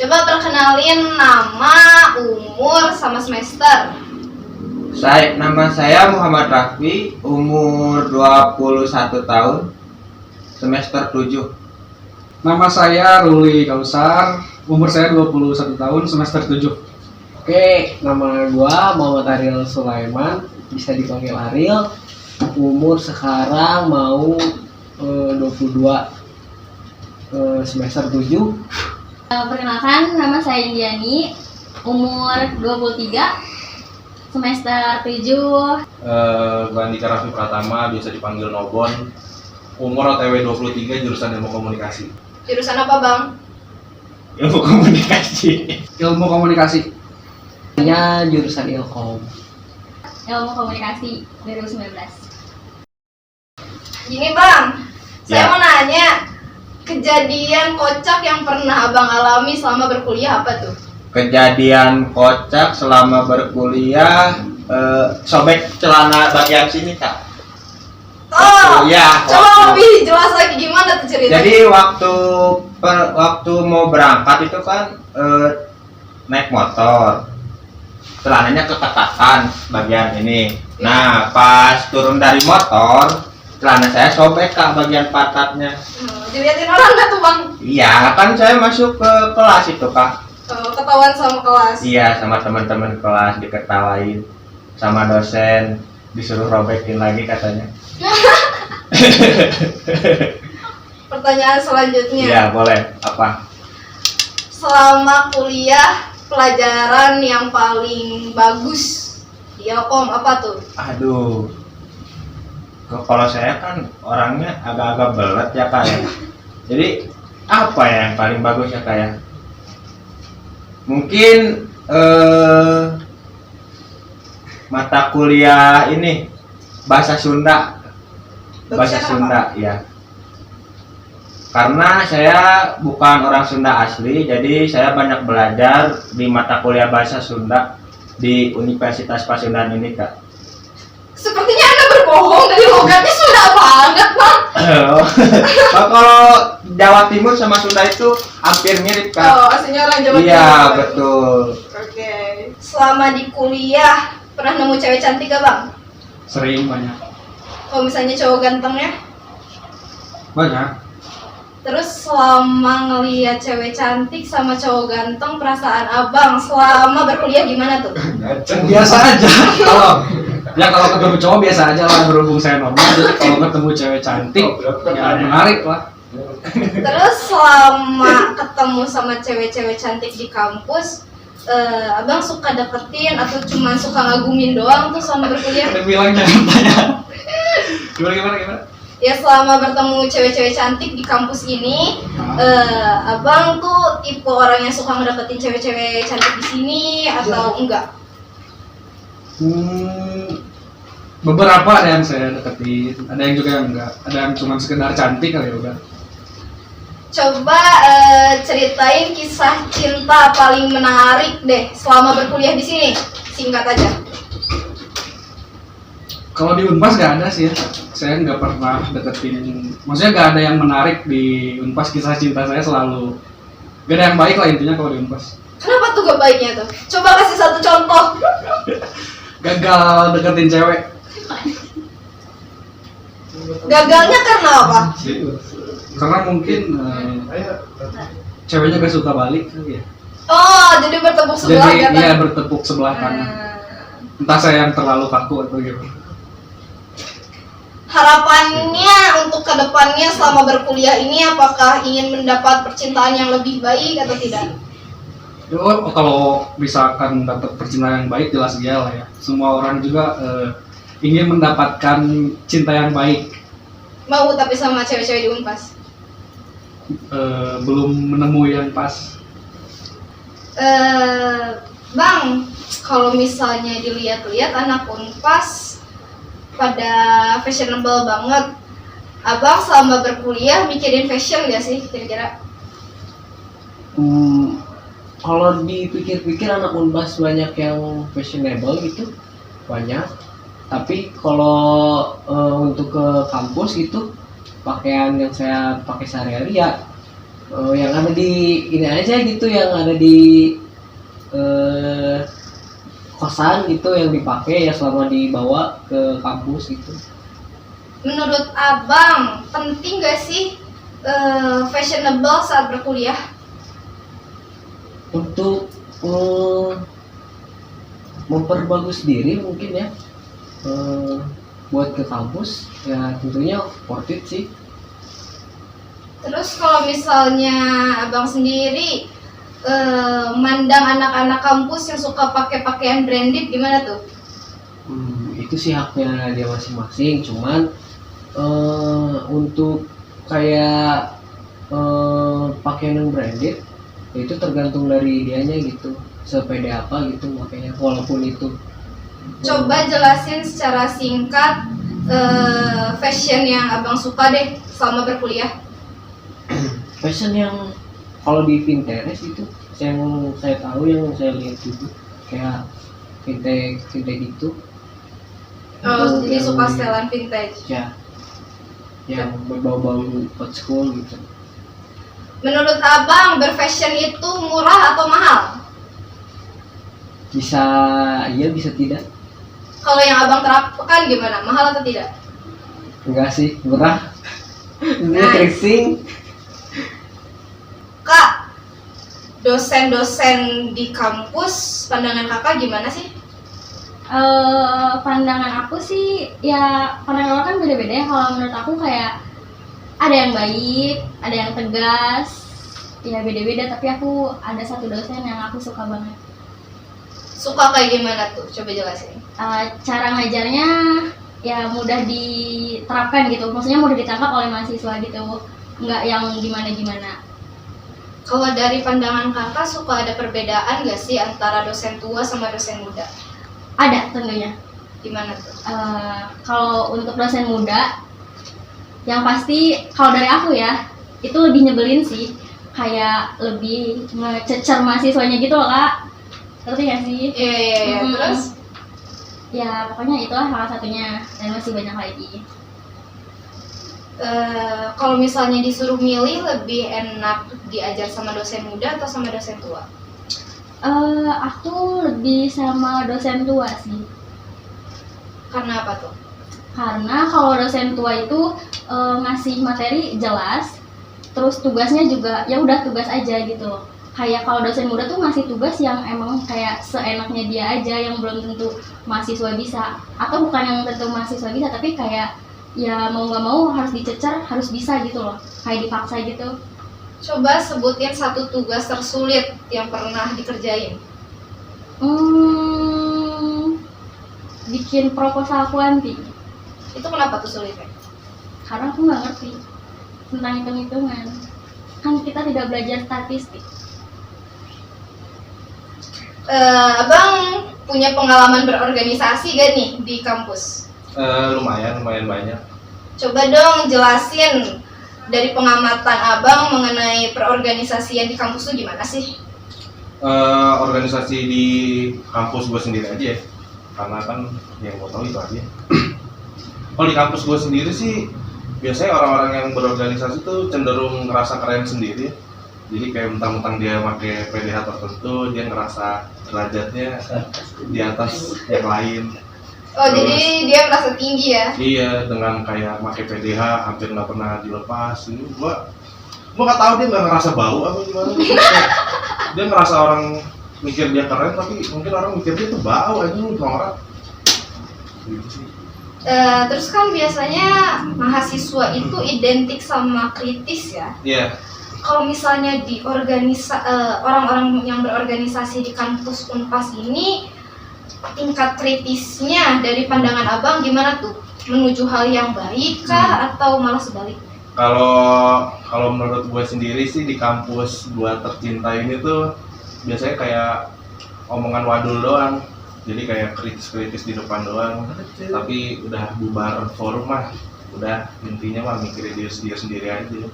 Coba perkenalin nama, umur, sama semester. Nama saya Muhammad Raffi, umur 21 tahun, semester 7. Nama saya Ruli Kausar, umur saya 21 tahun, semester 7. Oke, nama gua Muhammad Ariel Sulaiman, bisa dipanggil Ariel. Umur sekarang mau 22, semester 7. Perkenalkan, nama saya Indiani, umur 23, semester 7. Gua Andika Raffi Pratama, biasa dipanggil Nobon. Umur OTW 23, jurusan Ilmu Komunikasi. Jurusan apa, Bang? Ilmu komunikasi. Ilmu komunikasi. Nya jurusan Ilkom. Ilmu Komunikasi 2019. Gini, Bang. Saya Ya. mau nanya, kejadian kocak yang pernah Abang alami selama berkuliah apa tuh? Kejadian kocak selama berkuliah, sobek celana bagian sini, Kak. Oh, Ya, coba lebih jelas lagi gimana tuh ceritanya? jadi waktu mau berangkat itu kan naik motor, celananya keketakan bagian ini. Nah, pas turun dari motor, celana saya sobek, Kak, bagian pantatnya. Dilihatin orang nggak tuh, Bang? Iya, kan saya masuk ke kelas itu, Kak. Ketahuan sama kelas. Iya, sama teman-teman kelas diketawain, sama dosen disuruh robekin lagi katanya. Pertanyaan selanjutnya. Iya, boleh. Apa? Selama kuliah, pelajaran yang paling bagus di Ilkom apa tuh? Aduh. Kalau saya kan orangnya agak-agak belet ya, Kak, ya. Jadi apa ya yang paling bagus ya, Kak, ya? Mungkin mata kuliah ini bahasa Sunda. Bahasa Bagusnya Sunda, ya. Karena saya bukan orang Sunda asli, jadi saya banyak belajar di mata kuliah bahasa Sunda di Universitas Pasundan ini, Kak. Sepertinya Anda berbohong, dari logatnya Sunda banget, Bang. Kalau Jawa Timur sama Sunda itu hampir mirip, Kak. Oh, aslinya orang Jawa Iya, Timur. betul. Oke. Selama di kuliah, pernah nemu cewek cantik gak, Bang? Sering, banyak. Kalau misalnya cowok gantengnya? Banyak. Terus selama ngeliat cewek cantik sama cowok ganteng, perasaan Abang selama berkuliah gimana tuh? Biasa aja. Kalau ketemu cowok biasa aja lah, berhubung saya normal. Jadi kalau ketemu cewek cantik, ya menarik lah. Terus selama ketemu sama cewek-cewek cantik di kampus, Abang suka deketin atau cuma suka ngagumin doang tuh selama berkuliah? Ada bilang jangan tanya. Gimana? Ya selama bertemu cewek-cewek cantik di kampus ini, Abang tuh tipe orang yang suka ngedeketin cewek-cewek cantik di sini atau enggak? Beberapa ada yang saya deketin, ada yang juga yang enggak, ada yang cuma sekedar cantik kali ya udah. Coba ceritain kisah cinta paling menarik deh selama berkuliah di sini, singkat aja. Kalau di Unpas nggak ada sih ya, saya nggak pernah deketin, maksudnya nggak ada yang menarik di Unpas. Kisah cinta saya selalu gak ada yang baik lah intinya kalau di Unpas. Kenapa tuh gak baiknya tuh? Coba kasih satu contoh. Gagal deketin cewek. Gagalnya karena apa? Karena mungkin ceweknya gak suka balik kali ya. Oh, jadi bertepuk sebelah Jadi kata. iya bertepuk sebelah kanan. Entah saya yang terlalu kaku atau gimana. Harapannya untuk kedepannya selama berkuliah ini, apakah ingin mendapat percintaan yang lebih baik atau tidak? Oh, kalau misalkan dapat percintaan yang baik jelas iya lah ya. Semua orang juga ingin mendapatkan cinta yang baik. Mau tapi sama cewek-cewek di Unpas? Belum menemui yang pas. Bang, kalau misalnya dilihat-lihat anak Unpas pada fashionable banget. Abang selama berkuliah mikirin fashion gak sih kira-kira? Kalau dipikir-pikir anak Unpas banyak yang fashionable gitu, banyak. Tapi kalau untuk ke kampus gitu, pakaian yang saya pakai sehari-hari ya yang ada di ini aja gitu, yang ada di kosan gitu yang dipakai ya selama dibawa ke kampus gitu. Menurut abang, penting gak sih fashionable saat berkuliah? Untuk memperbagus diri mungkin ya, buat ke kampus ya tentunya worth it sih. Terus kalau misalnya abang sendiri mandang anak-anak kampus yang suka pakai pakaian branded gimana tuh? Itu sih haknya dia masing-masing, cuman untuk kayak pakaian yang branded itu tergantung dari dianya gitu, sepede apa gitu makanya, walaupun itu Coba jelasin secara singkat fashion yang abang suka deh selama berkuliah. fashion yang kalau di Pinterest itu yang saya tahu, yang saya lihat itu kayak vintage gitu. Oh, Itu jadi yang- suka setelan vintage. ya yang berbau-bau old school gitu. Menurut abang berfashion itu murah atau mahal? Bisa iya bisa tidak, Kalau yang abang terapkan gimana? Mahal atau tidak? enggak sih, murah. Ini Nice. tracing. Kak, dosen-dosen di kampus, pandangan kakak gimana sih? Pandangan aku sih ya, pandangan orang kan beda-beda ya. Kalau menurut aku kayak ada yang baik, ada yang tegas, ya beda-beda. Tapi aku ada satu dosen yang aku suka banget. Suka kayak gimana tuh? Coba jelasin. Cara ngajarnya ya mudah diterapkan gitu, maksudnya mudah ditangkap oleh mahasiswa gitu, nggak yang gimana-gimana. Kalau dari pandangan kakak, suka ada perbedaan gak sih antara dosen tua sama dosen muda? Ada tentunya. Gimana tuh? Kalau untuk dosen muda, yang pasti kalau dari aku ya, itu lebih nyebelin sih, kayak lebih ngececer mahasiswanya gitu loh kak, ngerti gak sih? Iya. Mm-mm. Terus? Ya pokoknya itulah salah satunya, dan masih banyak lagi. Kalau misalnya disuruh milih, lebih enak diajar sama dosen muda atau sama dosen tua? Aku lebih sama dosen tua sih. Karena apa tuh? Karena kalau dosen tua itu ngasih materi jelas, terus tugasnya juga ya udah tugas aja gitu loh. Kayak kalau dosen muda tuh ngasih tugas yang emang kayak seenaknya dia aja, yang belum tentu mahasiswa bisa, atau bukan yang tentu mahasiswa bisa, tapi kayak ya mau nggak mau harus dicecer, harus bisa gitu loh, kayak dipaksa gitu. Coba sebutin satu tugas tersulit yang pernah dikerjain. Bikin proposal kuanti, Itu kenapa tuh sulitnya? karena aku nggak ngerti tentang hitung-hitungan, kan kita tidak belajar statistik. Abang punya pengalaman berorganisasi gak nih di kampus? Lumayan banyak. Coba dong jelasin dari pengamatan abang mengenai perorganisasian di kampus tuh gimana sih? Organisasi di kampus gue sendiri aja ya, karena kan yang gue tahu itu aja. Kalau di kampus gue sendiri sih biasanya orang-orang yang berorganisasi tuh cenderung ngerasa keren sendiri. Jadi kayak mentang-mentang dia pakai PDH tertentu, dia ngerasa derajatnya di atas yang lain. Oh, Terus? jadi dia merasa tinggi ya? Iya, dengan kayak pakai PDH hampir nggak pernah dilepas. Ini gua nggak tahu dia nggak ngerasa bau apa gimana. Kayak dia ngerasa orang mikir dia keren, tapi mungkin orang mikir dia tuh bau aja norak. Gitu sih. Terus kan biasanya mahasiswa itu identik sama kritis ya. Iya. Kalau misalnya di orang-orang yang berorganisasi di kampus Unpas ini, tingkat kritisnya dari pandangan abang gimana tuh? Menuju hal yang baik kah atau malah sebaliknya? Kalau menurut gue sendiri sih di kampus gue tercinta ini tuh biasanya kayak omongan wadul doang. Jadi kayak kritis-kritis di depan doang. Tapi udah bubar forum mah, udah intinya mah mikirin diri sendiri aja.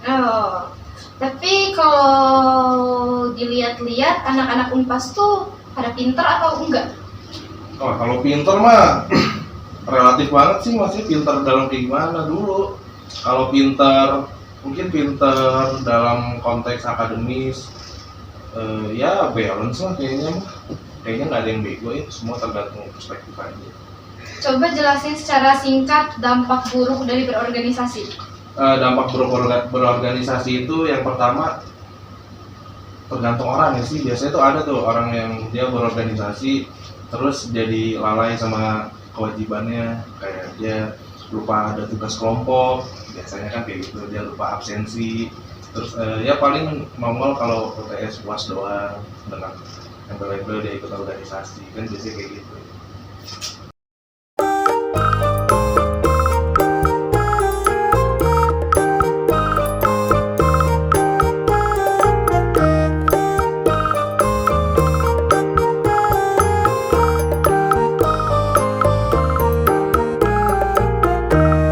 Oh, tapi kalau dilihat-lihat anak-anak Unpas tuh pada pinter atau enggak? Oh, kalau pinter mah relatif banget sih, masih pinter dalam kayak gimana dulu. Kalau pinter mungkin pinter dalam konteks akademis, ya balance lah kayaknya mah. Kayaknya nggak ada yang bego ya, semua tergantung perspektif aja. Coba jelasin secara singkat dampak buruk dari berorganisasi. Dampak berorganisasi itu yang pertama tergantung orang ya sih. Biasanya tuh ada tuh orang yang dia berorganisasi terus jadi lalai sama kewajibannya, kayak dia lupa ada tugas kelompok, biasanya kan kayak gitu, dia lupa absensi. Terus ya paling normal kalau UTS puas doang dengan embel-embel dia ikut organisasi, kan biasanya kayak gitu.